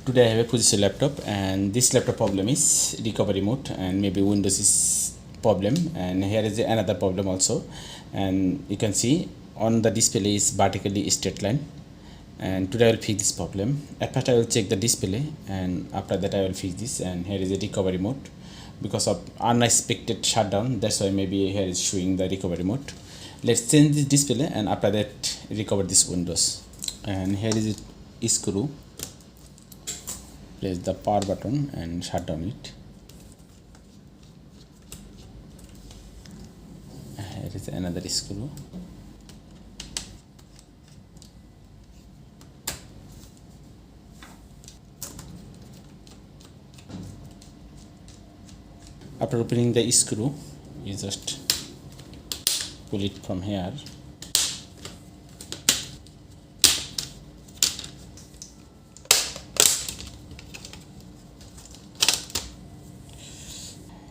Today I have a Fujitsu laptop, and this laptop problem is recovery mode, and maybe Windows is problem, and here is another problem also. And you can see on the display is vertically straight line, and today I will fix this problem. At first I will check the display, and after that I will fix this. And here is a recovery mode because of unexpected shutdown, that's why maybe here is showing the recovery mode. Let's change this display, and after that recover this Windows. And here is a screw. Press the power button and shut down it. Here is another screw. After opening the screw, you just pull it from here.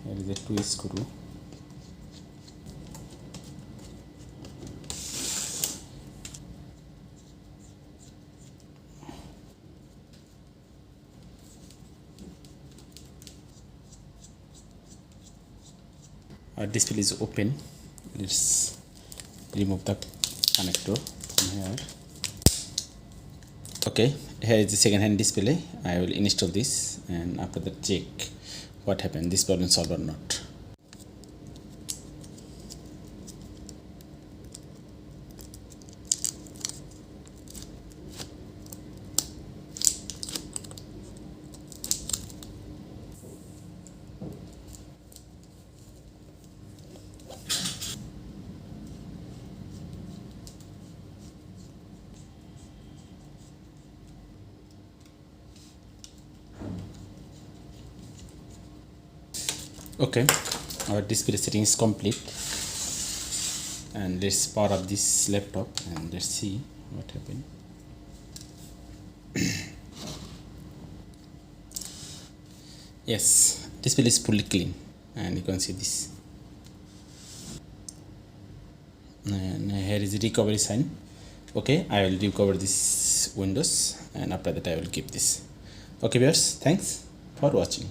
Here is a two screw. Our display is open. Let's remove the connector from here. Okay, here is the second hand display. I will install this, and after that check what happened, this problem solved or not. Okay, our display setting is complete, and let's power up this laptop and let's see what happened. Yes, display is fully clean, and you can see this, and here is the recovery sign. Okay, I will recover this Windows, and after that I will keep this. Okay viewers, thanks for watching.